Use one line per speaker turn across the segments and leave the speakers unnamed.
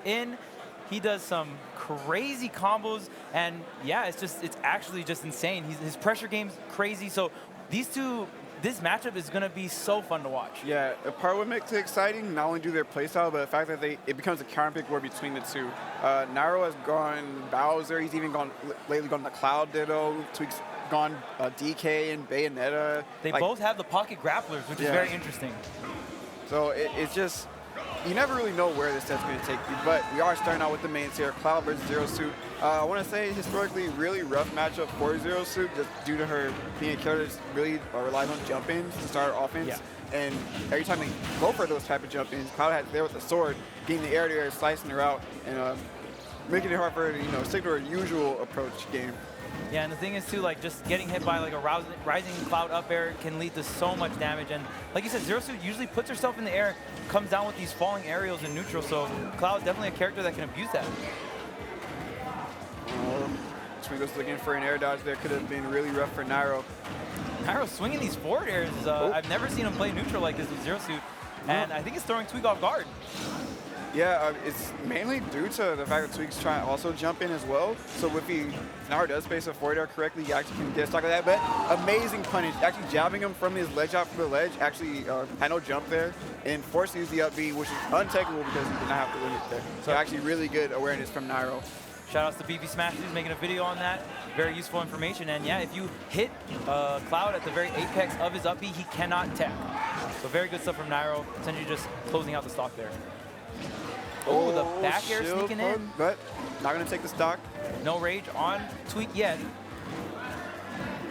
in. He does some crazy combos, and yeah, it's actually just insane. His pressure game's crazy. So these two, this matchup is gonna be so fun to watch.
Yeah, a part what makes it exciting, not only do their playstyle, but the fact that it becomes a counter pick war between the two. Nairo has gone Bowser. He's even lately gone the Cloud Ditto. Tweek's gone DK and Bayonetta.
They both have the pocket grapplers, which is very interesting.
So it's just, you never really know where this set's going to take you, but we are starting out with the mains here, Cloud versus Zero Suit. I want to say historically really rough matchup for Zero Suit just due to her being a character that really relies on jump-ins to start her offense.
Yeah.
And every time they go for those type of jump-ins, Cloud had there with the sword, getting the air-to-air, slicing her out, and making it hard for her to stick to her usual approach game.
Yeah, and the thing is too, like just getting hit by like a rising Cloud up air can lead to so much damage. And like you said, Zero Suit usually puts herself in the air, comes down with these falling aerials in neutral. So Cloud is definitely a character that can abuse that.
Twingo's looking for an air dodge there. Could have been really rough for Nairo.
Nairo swinging these forward airs. I've never seen him play neutral like this with Zero Suit. And I think it's throwing Tweek off guard.
Yeah, it's mainly due to the fact that Tweek's trying to also jump in as well. So if Nairo does space a forward air correctly, he actually can get stuck like that. But amazing punish, actually jabbing him from his ledge out from the ledge, actually had no jump there, and forced to use the up B, which is untakeable because he did not have to limit there. So actually really good awareness from Nairo.
Shout outs to BB Smash, who's making a video on that. Very useful information. And yeah, if you hit Cloud at the very apex of his up B, he cannot tech. So very good stuff from Nairo, essentially just closing out the stock there. Oh, the back air sneaking in.
But not going to take the stock.
No rage on Tweek yet.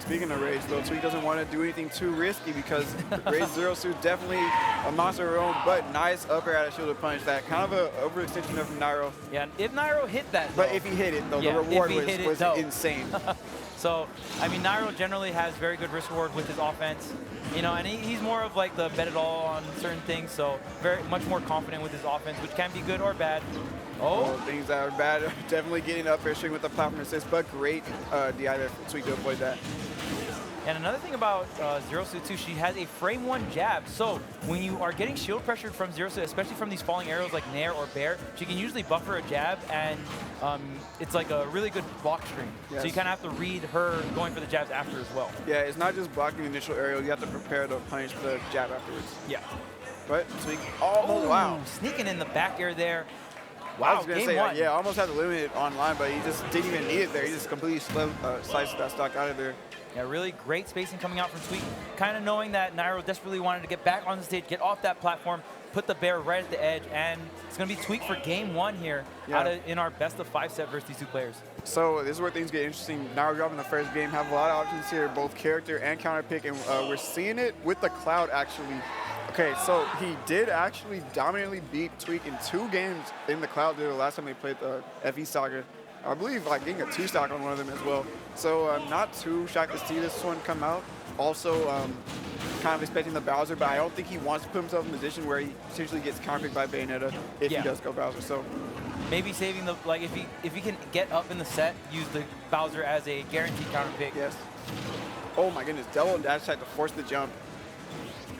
Speaking of rage, though, Tweek doesn't want to do anything too risky because Rage Zero Suit definitely a monster of her own, but nice upper at a shielded punch. That kind of an overextension there from Nairo.
Yeah, if Nairo hit that, though,
but if he hit it, though, the reward was insane.
So, I mean, Nairo generally has very good risk reward with his offense. You know, and he's more of like the bet it all on certain things, so very much more confident with his offense, which can be good or bad. Oh,
things that are bad, definitely getting up air string with the platform assist, but great DI there for Tweek to avoid that.
And another thing about Zero Suit too, she has a frame one jab. So when you are getting shield pressured from Zero Suit, especially from these falling arrows like Nair or Bear, she can usually buffer a jab, and it's like a really good block string. Yes. So you kind of have to read her going for the jabs after as well.
Yeah, it's not just blocking the initial aerial, you have to prepare to punish the jab afterwards.
Yeah.
But Tweek, oh wow.
Sneaking in the back air there. Wow,
I was going to say, yeah, almost had to limit it online, but he just didn't even need it there. He just completely sliced that stock out of there.
Yeah, really great spacing coming out from Tweek. Kind of knowing that Nairo desperately wanted to get back on the stage, get off that platform, put the bear right at the edge, and it's going to be Tweek for game one here in our best of 5 set versus these two players.
So this is where things get interesting. Nairo dropping the first game, have a lot of options here, both character and counter pick, and we're seeing it with the Cloud actually. Okay, so he did actually dominantly beat Tweek in 2 games in the Cloud the last time they played the FE Saga. I believe like getting a 2-stock on one of them as well. So I'm not too shocked to see this one come out. Also, kind of expecting the Bowser, but I don't think he wants to put himself in a position where he potentially gets counterpicked by Bayonetta if he does go Bowser. So
maybe saving the, like if he can get up in the set, use the Bowser as a guaranteed counterpick.
Yes. Oh my goodness, double dash attack to force the jump.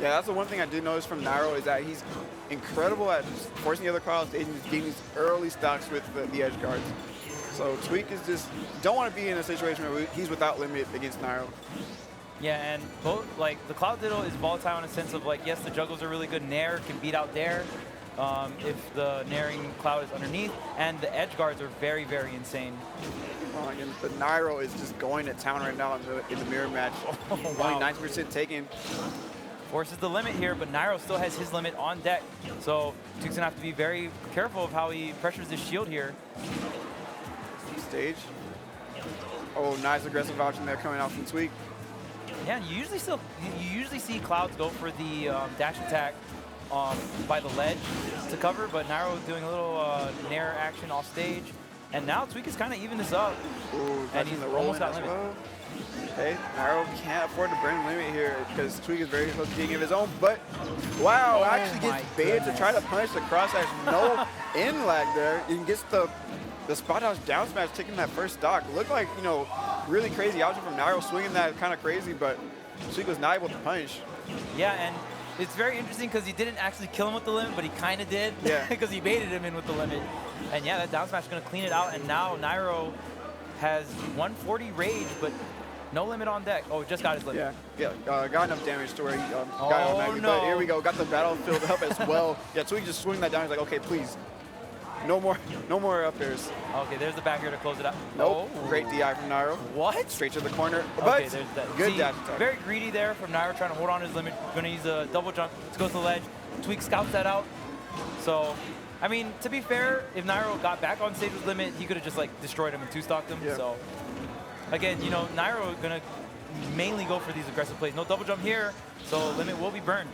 Yeah, that's the one thing I did notice from Nairo is that he's incredible at just forcing the other crowds and getting these early stocks with the edge guards. So Tweek is just, don't want to be in a situation where he's without limit against Nairo.
Yeah, and both, like, the Cloud Ditto is volatile in a sense of, like, yes, the juggles are really good. Nair can beat out Dare if the Nairing Cloud is underneath, and the edge guards are very, very insane.
Oh, again, the Nairo is just going to town right now in the mirror match. Oh, wow. Only 90% taken.
Forces the limit here, but Nairo still has his limit on deck. So Tweek's going to have to be very careful of how he pressures his shield here.
Stage. Oh, nice aggressive option there coming out from Tweek.
Yeah, you usually see Clouds go for the dash attack by the ledge to cover, but Nairo doing a little Nair action off stage. And now Tweek is kind of even this up.
Ooh,
and he's almost got limit.
Well. Okay, Nairo can't afford to burn limit here because Tweek is very close to being of his own, but wow, actually gets baited to try to punish the cross edge. No in lag there. He gets the spot dodge down smash, taking that first stock. Looked like, you know, really crazy option from Nairo, swinging that kind of crazy, but Tweek was not able to punish.
Yeah, and it's very interesting because he didn't actually kill him with the limit, but he kind of did.
Yeah.
Because he baited him in with the limit. And yeah, that down smash is going to clean it out. And now Nairo has 140 rage, but no limit on deck. Oh, just got his limit.
Got enough damage to where he got on Maggie. But here we go, got the battlefield up as well. Yeah, Tweek just swinging that down. He's like, okay, please, no more up airs.
Okay, there's the back here to close it out.
Nope,
Oh.
great DI from Nairo.
What?
Straight to the corner,
Okay,
but
there's that.
good
See,
dash attack.
very greedy there from Nairo, trying to hold on his limit. Gonna use a double jump to go to the ledge. Tweek scouts that out. So, I mean, to be fair, if Nairo got back on stage with limit, he could have just like destroyed him and two-stocked him.
Yeah.
So, again, you know, Nairo gonna mainly go for these aggressive plays. No double jump here, so limit will be burned.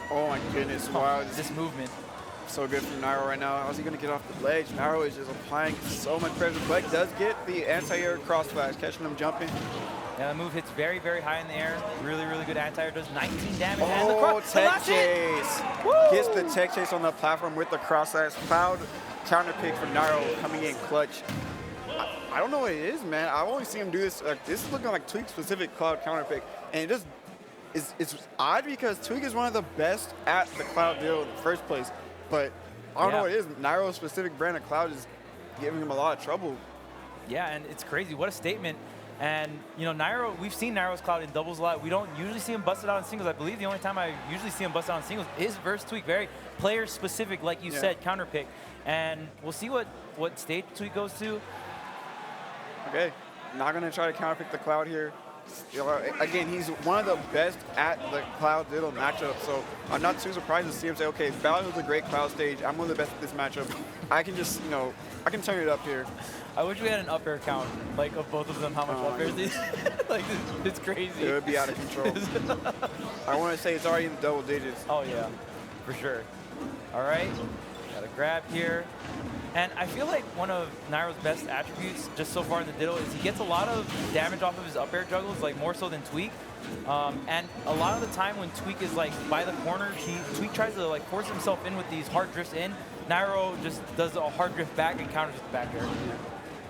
Oh my goodness, wow.
This movement.
So good from Nairo right now. How's he going to get off the ledge? Nairo is just applying so much pressure, but does get the anti-air cross flash, catching him jumping.
Yeah, the move hits very, very high in the air. Really, really good anti-air. Does 19 damage. And the
Oh,
the
tech
last hit.
chase.
Woo!
Gets the tech chase on the platform with the cross slash. Cloud counter pick for Nairo coming in clutch. I don't know what it is, man. I've only seen him do this. This is looking like Tweek specific Cloud counter pick. And it just it's odd because Tweek is one of the best at the Cloud deal in the first place. But I don't know what it is. Nairo's specific brand of Cloud is giving him a lot of trouble.
Yeah, and it's crazy. What a statement. And, you know, Nairo, we've seen Nairo's Cloud in doubles a lot. We don't usually see him busted out in singles. I believe the only time I usually see him busted out in singles is versus Tweek. Very player-specific, like you said, counter pick. And we'll see what stage Tweek goes to.
Okay, not going to try to counter pick the Cloud here. Again, he's one of the best at the Cloud Diddle matchup, so I'm not too surprised to see him say, okay, Battlefield's a great Cloud stage. I'm one of the best at this matchup. I can just, you know, I can turn it up here.
I wish we had an up air count, like, of both of them, how much up airs they like, it's crazy.
It would be out of control. I want to say it's already in the double digits.
Oh, yeah, for sure. All right, got a grab here. And I feel like one of Nairo's best attributes just so far in the diddle is he gets a lot of damage off of his up air juggles, like more so than Tweek. And a lot of the time when Tweek is like by the corner, Tweek tries to like force himself in with these hard drifts in. Nairo just does a hard drift back and counters with the back air.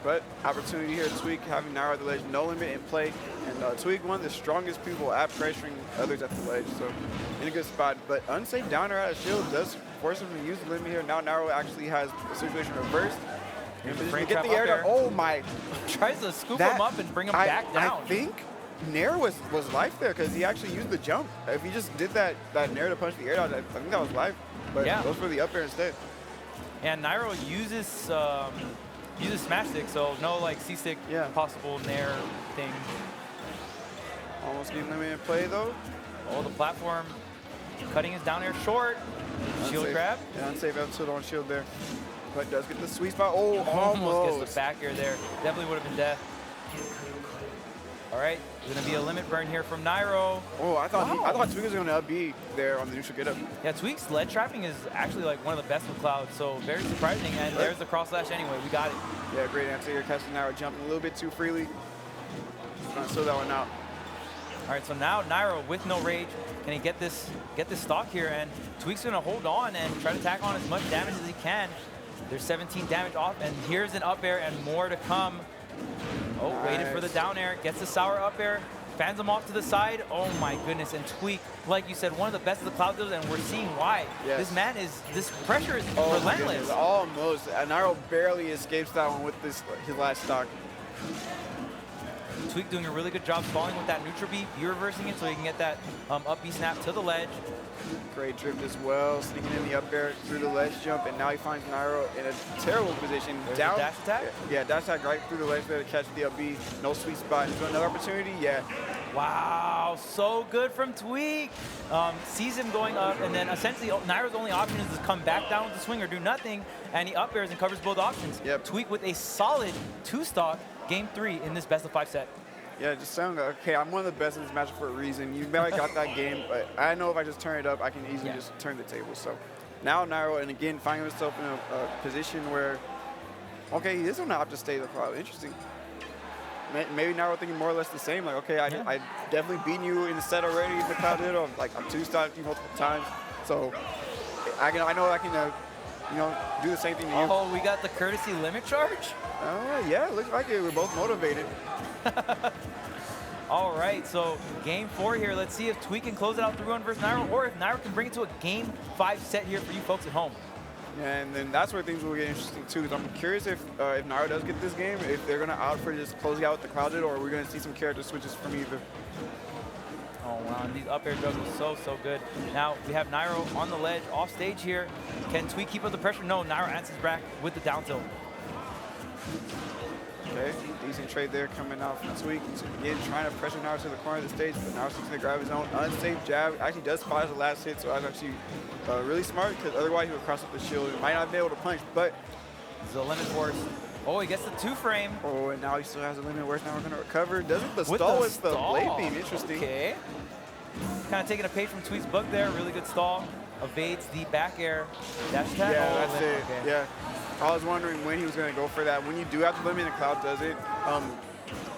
But opportunity here, Tweek having Nairo at the ledge, no limit in play. And Tweek, one of the strongest people at pressuring others at the ledge, so in a good spot. But unsafe downer out of shield does force him to use the limit here. Now Nairo actually has the situation reversed.
Here's the
And
frame
get
trap
the air
up
down.
air.
Oh my.
Tries to scoop him up and bring him back down.
I think Nair was life there because he actually used the jump. If he just did that Nair to punch the air down, I think that was life. But
Yeah.
goes for the up air instead.
And Nairo uses smash stick, so no like C stick possible Nair thing.
Almost getting them in play though.
Oh, the platform cutting his down air short. Shield
Unsafe.
grab.
Yeah, unsafe episode on shield there. But does get the sweet spot. Oh,
Almost
almost.
gets the back air there. Definitely would have been death. All right, there's gonna be a limit burn here from Nairo.
Oh, I thought
Wow.
Tweek was gonna be there on the neutral get up.
Yeah, Tweek's ledge trapping is actually like one of the best with Cloud, so very surprising. And there's the cross slash anyway. We got it.
Yeah, great answer here. Catching Nairo jumping a little bit too freely. Trying to slow that one out.
All right, so now Nairo with no rage, can he get this stock here? And Tweek's gonna hold on and try to tack on as much damage as he can. There's 17 damage off, and here's an up air and more to come. Oh, waited for the down air, gets the sour up air, fans him off to the side. Oh my goodness, and Tweek, like you said, one of the best of the Cloud dealers, and we're seeing why.
Yes.
This man this pressure is
Oh, my
relentless.
goodness, almost. Nairo barely escapes that one with his last stock.
Tweek doing a really good job falling with that neutral B, reversing it so he can get that up B snap to the ledge.
Great drift as well, sneaking in the up air through the ledge jump, and now he finds Nairo in a terrible position.
There's
down
the dash attack?
Yeah, dash attack right through the ledge there to catch the up B. No sweet spot. Is there another opportunity? Yeah.
Wow, so good from Tweek. Sees him going up, and then essentially Nairo's only option is to come back down with the swing or do nothing, and he up airs and covers both options.
Yep.
Tweek with a solid 2-stock game 3 in this best of 5 set.
Yeah, just sound like, okay, I'm one of the best in this matchup for a reason. You barely got that game, but I know if I just turn it up, I can easily just turn the table. So now Nairo, and again, finding himself in a position where, okay, he is going to have to stay the Cloud. Interesting. Maybe Nairo thinking more or less the same. Like, okay, I definitely beat you in the set already in the Cloud Ditto. Like, I'm 2-stocked you multiple times. So I know I can, do the same thing to you.
Oh, we got the courtesy limit charge?
Yeah, looks like it. We're both motivated.
All right, so game 4 here. Let's see if Tweek can close it out 3-1 versus Nairo, or if Nairo can bring it to a game 5 set here for you folks at home.
Yeah, and then that's where things will get interesting too. Because I'm curious if Nairo does get this game, if they're gonna opt for just closing out with the clouded, or we're gonna see some character switches from either.
Oh wow, and these up air juggles so good. Now we have Nairo on the ledge, off stage here. Can Tweek keep up the pressure? No, Nairo answers back with the down tilt.
Okay, decent trade there coming out from Tweek. Again, trying to pressure Nairo to the corner of the stage, but Nairo seems to grab his own unsafe jab. Actually does spot as the last hit, so that's actually really smart, because otherwise he would cross up the shield and might not be able to punch, but
the limit force. Oh, he gets the 2-frame.
Oh, and now he still has a limit. Where's Nairo going to recover? Doesn't the stall with the blade beam. Interesting.
Okay. Kind of taking a page from Tweek's book there. Really good stall. Evades the back air. Dash attack.
Yeah,
oh,
that's it.
Okay.
Yeah. I was wondering when he was going to go for that. When you do have the limit and Cloud does it,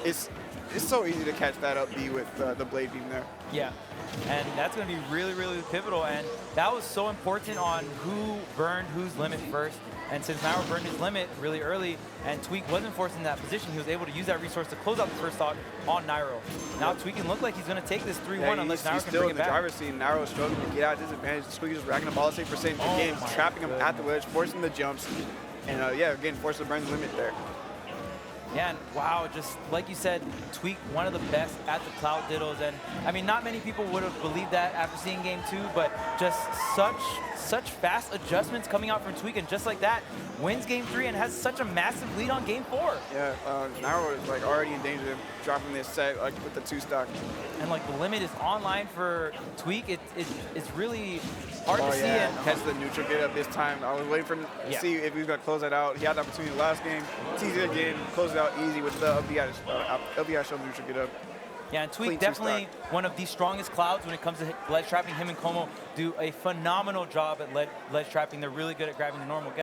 it's so easy to catch that up B with the blade beam there.
Yeah, and that's going to be really pivotal, and that was so important on who burned whose limit first. And since Nairo burned his limit really early and Tweek wasn't forced in that position, he was able to use that resource to close out the first stock on Nairo. Now Tweek can look like he's going to take this 3-1 unless Nairo can bring it back.
He's still in the driver's seat. Nairo is struggling to get out of disadvantage. Tweek is racking up all the save percent again, trapping him at the ledge, forcing the jumps. And yeah, again, forced to burn the limit there.
Yeah, and wow, just like you said, Tweek, one of the best at the cloud diddles. And I mean, not many people would have believed that after seeing game 2, but just such fast adjustments coming out from Tweek, and just like that, wins game 3 and has such a massive lead on game 4.
Yeah, Nairo is like already in danger of dropping this set like with the 2-stock.
And like the limit is online for Tweek. It's really hard to see.
And catch the neutral get up this time. I was waiting for him to see if he was going to close that out. He had the opportunity last game. It's easy again. Close it out easy with the LBI show neutral get up.
Yeah, and Tweek definitely one of the strongest clouds when it comes to ledge trapping. Him and Como do a phenomenal job at ledge trapping. They're really good at grabbing the normal guy.